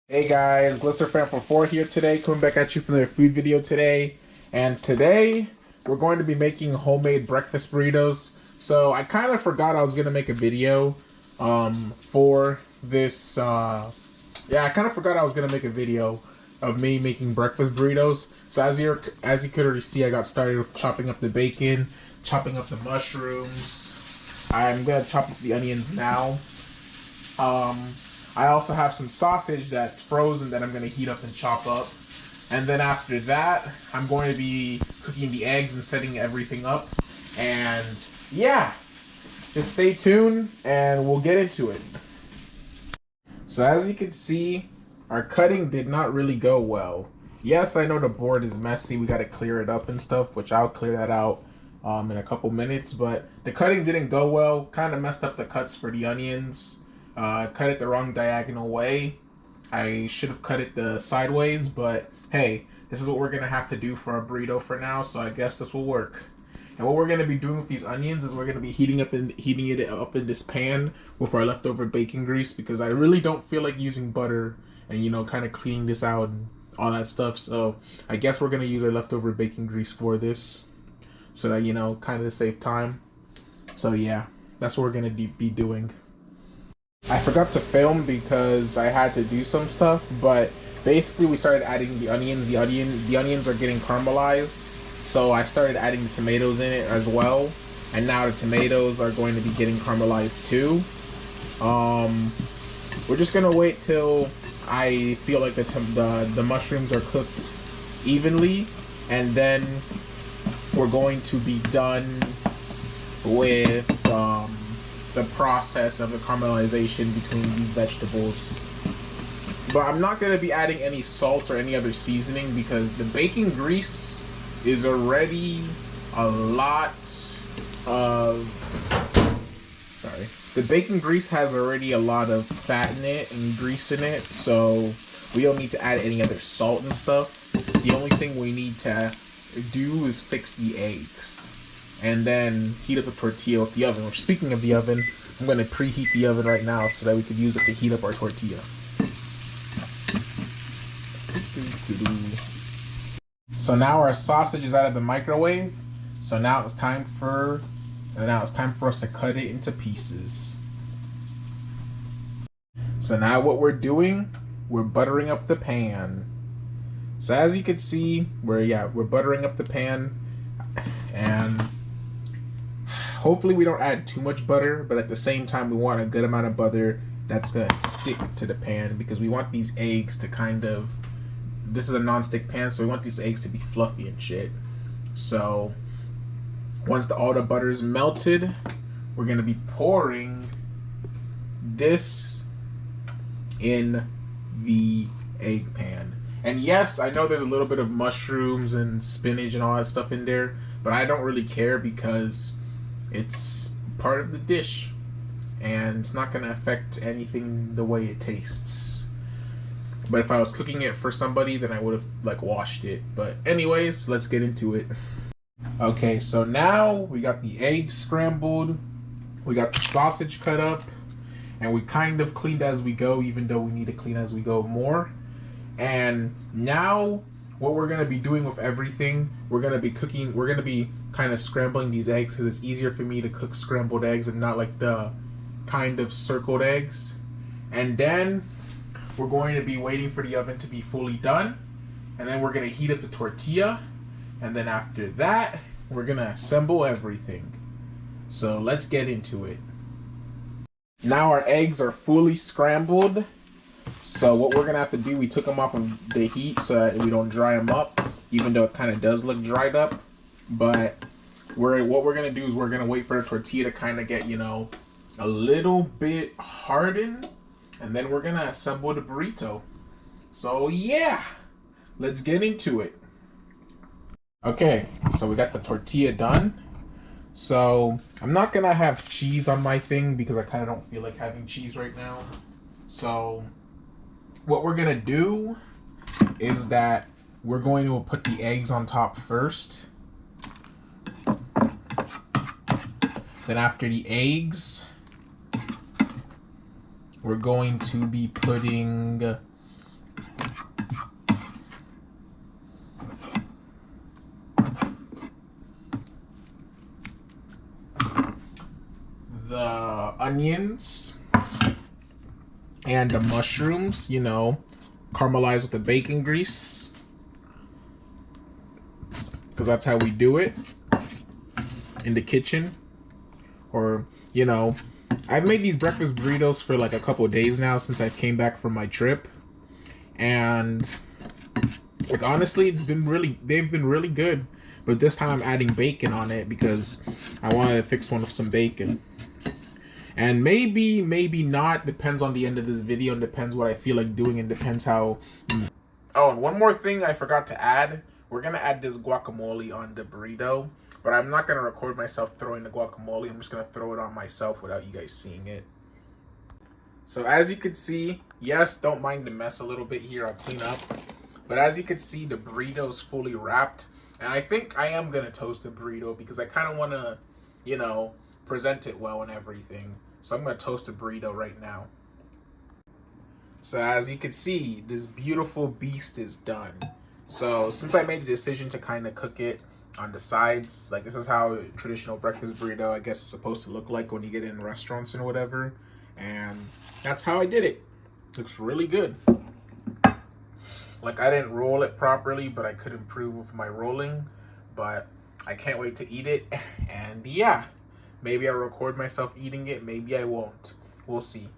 Hey guys, GlisterFan44 here today, coming back at you for another food video today. And today, we're going to be making homemade breakfast burritos. So I kind of forgot I was going to make a video for this. I kind of forgot I was going to make a video of me making breakfast burritos. So as you could already see, I got started with chopping up the bacon, chopping up the mushrooms. I'm going to chop up the onions now. I also have some sausage that's frozen that I'm going to heat up and chop up. And then after that, I'm going to be cooking the eggs and setting everything up. And yeah, just stay tuned and we'll get into it. So as you can see, our cutting did not really go well. Yes, I know the board is messy. We got to clear it up and stuff, which I'll clear that out in a couple minutes. But the cutting didn't go well. Kind of messed up the cuts for the onions. Cut it the wrong diagonal way. I should have cut it the sideways, but hey, this is what we're gonna have to do for our burrito for now, so I guess this will work. And what we're gonna be doing with these onions is we're gonna be heating it up in this pan with our leftover bacon grease, because I really don't feel like using butter and kind of cleaning this out and all that stuff. So I guess we're gonna use our leftover bacon grease for this, so that kind of to save time. So yeah, that's what we're gonna be doing. I forgot to film because I had to do some stuff, but basically we started adding the onions. The onions are getting caramelized, so I started adding the tomatoes in it as well, and now the tomatoes are going to be getting caramelized too. We're just gonna wait till I feel like the mushrooms are cooked evenly, and then we're going to be done with the process of the caramelization between these vegetables. But I'm not going to be adding any salt or any other seasoning because the bacon grease is already a lot of... Sorry. The bacon grease has already a lot of fat in it and grease in it, so we don't need to add any other salt and stuff. The only thing we need to do is fix the eggs. And then heat up the tortilla with the oven. Which, speaking of the oven, I'm going to preheat the oven right now so that we could use it to heat up our tortilla. So now our sausage is out of the microwave. So now it's time for us to cut it into pieces. So now what we're doing, we're buttering up the pan. So as you can see, we're buttering up the pan, and hopefully we don't add too much butter, but at the same time we want a good amount of butter that's going to stick to the pan, because we want these eggs to this is a non-stick pan, so we want these eggs to be fluffy and shit. So once all the butter is melted, we're going to be pouring this in the egg pan. And yes, I know there's a little bit of mushrooms and spinach and all that stuff in there, but I don't really care because it's part of the dish and it's not going to affect anything the way it tastes. But if I was cooking it for somebody, then I would have washed it. But anyways, let's get into it. Okay, so now we got the eggs scrambled, we got the sausage cut up, and we kind of cleaned as we go, even though we need to clean as we go more. And now what we're going to be doing with everything, we're going to be kind of scrambling these eggs, because it's easier for me to cook scrambled eggs and not like the kind of circled eggs. And then we're going to be waiting for the oven to be fully done, and then we're going to heat up the tortilla, and then after that we're going to assemble everything. So let's get into it. Now our eggs are fully scrambled. So what we're gonna have to do, we took them off of the heat so that we don't dry them up, even though it kind of does look dried up. But what we're gonna do is we're gonna wait for the tortilla to kind of get a little bit hardened, and then we're gonna assemble the burrito. So yeah, let's get into it. Okay, so we got the tortilla done. So I'm not gonna have cheese on my thing because I kind of don't feel like having cheese right now. So what we're gonna do is that we're going to put the eggs on top first. Then after the eggs, we're going to be putting onions and the mushrooms, you know, caramelized with the bacon grease, because that's how we do it in the kitchen. Or, you know, I've made these breakfast burritos for like a couple of days now since I came back from my trip, and like honestly, they've been really good. But this time I'm adding bacon on it because I wanted to fix one with some bacon. And maybe not, depends on the end of this video, and depends what I feel like doing, and depends how. Oh, and one more thing I forgot to add. We're gonna add this guacamole on the burrito, but I'm not gonna record myself throwing the guacamole. I'm just gonna throw it on myself without you guys seeing it. So as you can see, yes, don't mind the mess a little bit here. I'll clean up. But as you can see, the burrito is fully wrapped. And I think I am gonna toast the burrito because I kind of want to, you know, present it well and everything. So I'm gonna toast the burrito right now. So as you can see, this beautiful beast is done. So since I made the decision to kind of cook it on the sides, like this is how a traditional breakfast burrito, I guess, is supposed to look like when you get it in restaurants and whatever. And that's how I did it. Looks really good. Like I didn't roll it properly, but I could improve with my rolling. But I can't wait to eat it. And yeah, maybe I'll record myself eating it. Maybe I won't. We'll see.